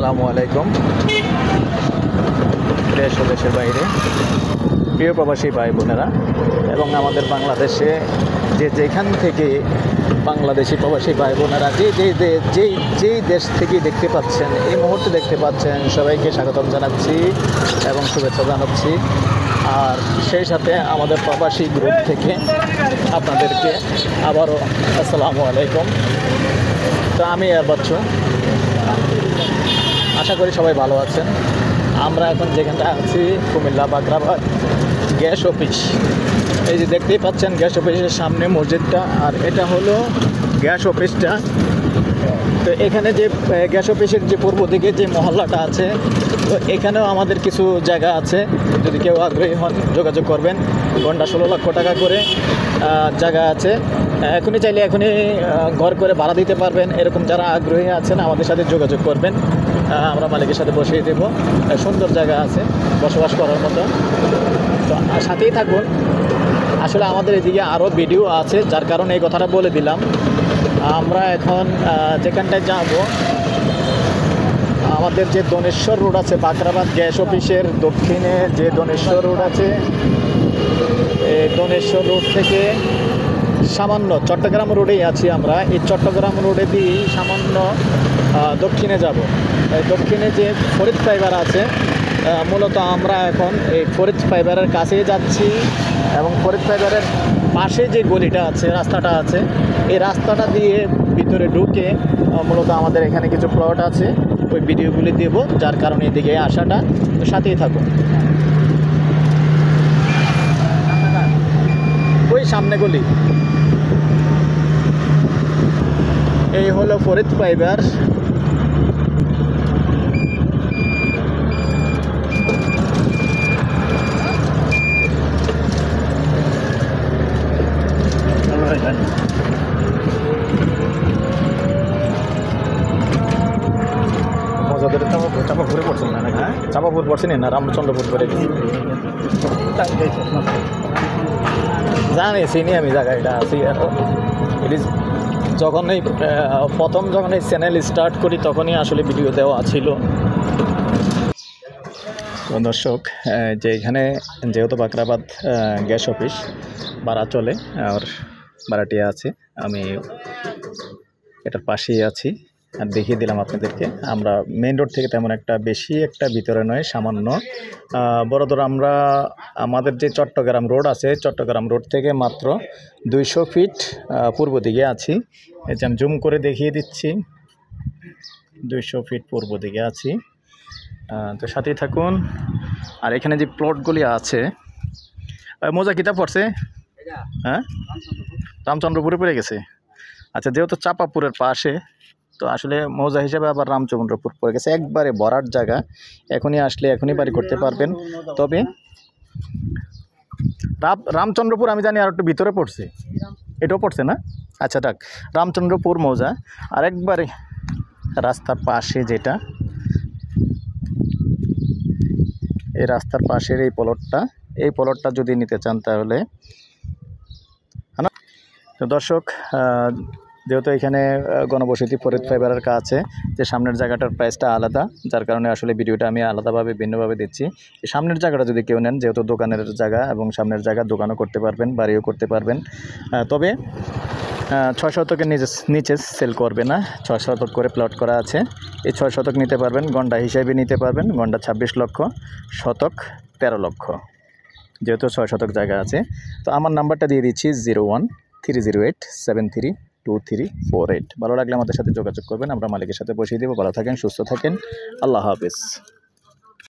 আসসালামু আলাইকুম। দেশ ও দেশের বাইরে প্রিয় প্রবাসী ভাই বোনেরা এবং আমাদের বাংলাদেশে যেখান থেকে বাংলাদেশি প্রবাসী ভাই বোনেরা যেই দেশ থেকে দেখতে পাচ্ছেন, এই মুহূর্তে দেখতে পাচ্ছেন, সবাইকে স্বাগতম জানাচ্ছি এবং শুভেচ্ছা জানাচ্ছি। আর সেই সাথে আমাদের প্রবাসী গ্রুপ থেকে আপনাদেরকে আবারও আসসালামু আলাইকুম। তো আমি বাচ্চু, আশা করি সবাই ভালো আছেন। আমরা এখন যেখানটা আছি কুমিল্লা বাকরাবাদ গ্যাস অফিস। এই যে দেখতেই পাচ্ছেন গ্যাস অফিসের সামনে মসজিদটা, আর এটা হলো গ্যাস অফিসটা। তো এখানে যে গ্যাস অফিসের যে পূর্ব দিকে যে মহল্লাটা আছে, তো এখানেও আমাদের কিছু জায়গা আছে। যদি কেউ আগ্রহী হন যোগাযোগ করবেন। ঘন্টা 16 লক্ষ টাকা করে জায়গা আছে। এখনই চাইলে এখনই ঘর করে ভাড়া দিতে পারবেন। এরকম যারা আগ্রহী আছেন আমাদের সাথে যোগাযোগ করবেন, আমরা মালিকের সাথে বসিয়ে দেব। সুন্দর জায়গা আছে বসবাস করার মতো। তো সাথেই থাকুন। আসলে আমাদের এদিকে আরও ভিডিও আছে, যার কারণে এই কথাটা বলে দিলাম। আমরা এখন যেখানটায় যাব, আমাদের যে দনেশ্বর রোড আছে, বাকরাবাদ গ্যাস অফিসের দক্ষিণে যে দনেশ্বর রোড আছে, এই দনেশ্বর রোড থেকে সামান্য চট্টগ্রাম রোডেই আছি আমরা। এই চট্টগ্রাম রোডে দিয়ে সামান্য দক্ষিণে যাব। দক্ষিণে যে ফরিদ ফাইবার আছে, মূলত আমরা এখন এই ফরিদ ফাইবারের কাছেই যাচ্ছি। এবং ফরিদ ফাইবারের পাশে যে গলিটা আছে, রাস্তাটা আছে, এই রাস্তাটা দিয়ে ভিতরে ঢুকে মূলত আমাদের এখানে কিছু প্লট আছে, ওই ভিডিওগুলি দেব, যার কারণে এদিকে আসাটা। তো সাথেই থাকুন। ওই সামনে গলি, এই হলো ফরিদ ফাইবার। মজাদের চাপাপুরে পড়ছেন না নাকি? চাপাপুর পড়ছেন না রামচন্দ্রপুর পরে জানি, চিনি আমি জায়গাটা আছি। এটি যখন এই প্রথম যখন এই চ্যানেল স্টার্ট করি তখনই আসলে ভিডিও দেওয়া ছিল। তো দর্শক, যে এখানে যেহেতু বাকরাবাদ গ্যাস অফিস ভাড়া চলে আর ভাড়াটিয়া আছে, আমি এটার পাশেই আছি। আর দেখিয়ে দিলাম আপনাদেরকে। আমরা মেইন রোড থেকে তেমন একটা বেশি একটা ভিতরে নয়, সামান্য বড় আমরা আমাদের যে চট্টগ্রাম রোড আছে, চট্টগ্রাম রোড থেকে মাত্র 200 ফিট পূর্ব দিকে আছি। এই যে আমি জুম করে দেখিয়ে দিচ্ছি, 200 ফিট পূর্ব দিকে আছি। তো সাথেই থাকুন। আর এখানে যে প্লটগুলি আছে, মোজা কিতাব পড়ছে, হ্যাঁ রামচন্দ্রপুরে পড়ে গেছে। আচ্ছা, যেহেতু চাপাপুরের পাশে, তো আসলে মৌজা হিসেবে আবার রামচন্দ্রপুর পড়ে গেছে, একবারে ভরাট জায়গা। এখনই আসলে এখনই বাড়ি করতে পারবেন। তবে রামচন্দ্রপুর আমি জানি আর একটু ভিতরে পড়ছে, এটাও পড়ছে না? আচ্ছা থাক, রামচন্দ্রপুর মৌজা। আর একবারে রাস্তার পাশে যেটা, এই রাস্তার পাশের এই প্লটটা যদি নিতে চান তাহলে। তো দর্শক, যেহেতু এখানে গণবসতি ফরিদ ফাইবারের কাছে, যে সামনের জায়গাটার প্রাইসটা আলাদা, যার কারণে আসলে ভিডিওটা আমি আলাদাভাবে ভিন্নভাবে দিচ্ছি। এই সামনের জায়গাটা যদি কেউ নেন, যেহেতু দোকানের জায়গা এবং সামনের জায়গা, দোকানও করতে পারবেন, বাড়িও করতে পারবেন। তবে 6 শতকের নিচে সেল করবে না। 6 শতক করে প্লট করা আছে। এই 6 শতক নিতে পারবেন, গন্ডা হিসাবে নিতে পারবেন। গন্ডা 26 লক্ষ, শতক 13 লক্ষ, যেহেতু 6 শতক জায়গা আছে। তো আমার নাম্বারটা দিয়ে দিচ্ছি 013087323348। ভালো লাগলে আমাদের সাথে যোগাযোগ করবেন, আমরা মালিকের সাথে বসিয়ে দেবো। ভালো থাকেন, সুস্থ থাকেন, আল্লাহ হাফেজ।